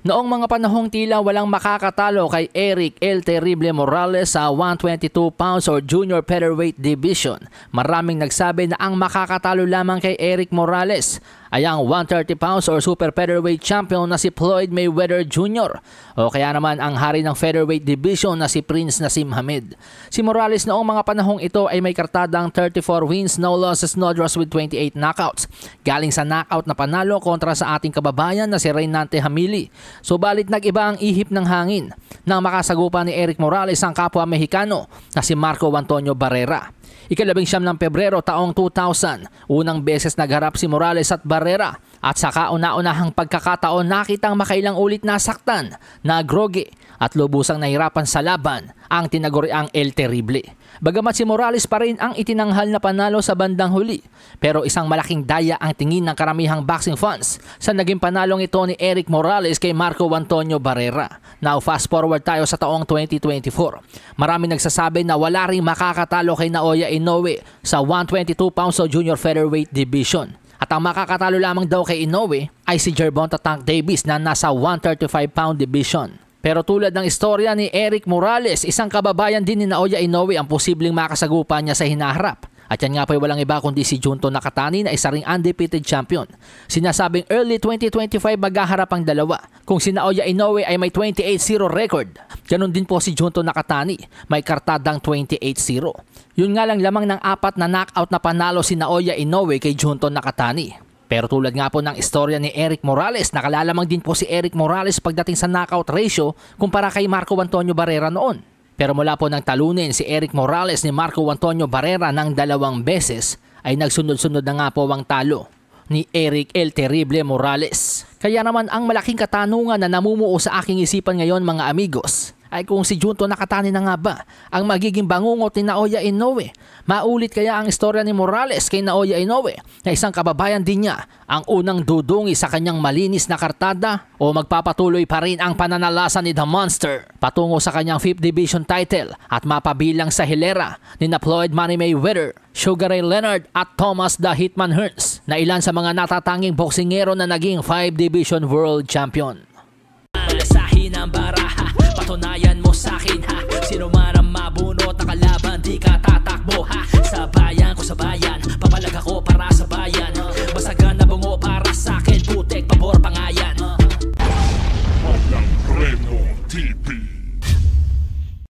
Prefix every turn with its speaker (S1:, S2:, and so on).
S1: Noong mga panahong tila walang makakatalo kay Eric El Terrible Morales sa 122 pounds or junior featherweight division, maraming nagsabi na ang makakatalo lamang kay Eric Morales ay ang 130 pounds or super featherweight champion na si Floyd Mayweather Jr. o kaya naman ang hari ng featherweight division na si Prince Naseem Hamed. Si Morales noong mga panahong ito ay may kartadang 34 wins, no losses, no draws with 28 knockouts. Galing sa knockout na panalo kontra sa ating kababayan na si Reynante Hamili. Subalit nag-iba ang ihip ng hangin nang makasagupa ni Eric Morales ang kapwa Mexicano na si Marco Antonio Barrera. Ika-19 ng Pebrero taong 2000, unang beses nagharap si Morales at Barrera at sa kauna-unahang pagkakataon nakitang makailang ulit nasaktan, nagrogi at lubusang nahirapan sa laban ang tinaguriang El Terrible. Bagamat si Morales pa rin ang itinanghal na panalo sa bandang huli, pero isang malaking daya ang tingin ng karamihang boxing fans sa naging panalong ito ni Eric Morales kay Marco Antonio Barrera. Now fast forward tayo sa taong 2024. Marami nagsasabi na wala ring makakatalo kay Naoya Inoue sa 122 pounds o junior featherweight division. At ang makakatalo lamang daw kay Inoue ay si Gervonta Tank Davis na nasa 135 pound division. Pero tulad ng istorya ni Eric Morales, isang kababayan din ni Naoya Inoue ang posibleng makasagupa niya sa hinaharap. At yan nga po ay walang iba kundi si Junto Nakatani na isa ring undefeated champion. Sinasabing early 2025 maghaharap ang dalawa. Kung si Naoya Inoue ay may 28-0 record, ganun din po si Junto Nakatani, may kartadang 28-0. Yun nga lang lamang ng 4 na knockout na panalo si Naoya Inoue kay Junto Nakatani. Pero tulad nga po ng istorya ni Eric Morales, nakalalamang din po si Eric Morales pagdating sa knockout ratio kumpara kay Marco Antonio Barrera noon. Pero mula po nang talunin si Eric Morales ni Marco Antonio Barrera ng 2 beses, ay nagsunod-sunod na nga po ang talo ni Eric El Terrible Morales. Kaya naman ang malaking katanungan na namumuo sa aking isipan ngayon mga amigos, ay kung si Junto Nakatani na nga ba ang magiging bangungot ni Naoya Inoue. Maulit kaya ang istorya ni Morales kay Naoya Inoue na isang kababayan din niya ang unang dudungi sa kanyang malinis na kartada, o magpapatuloy pa rin ang pananalasa ni The Monster patungo sa kanyang 5th division title at mapabilang sa hilera ni Floyd Money Mayweather, Sugar Ray Leonard at Thomas the Hitman Hearns na ilan sa mga natatanging boksingero na naging 5 division world champion. Malasahin ang baraha, patunayan mo sa akin ha, sino man ang mabunot na kalaban di ka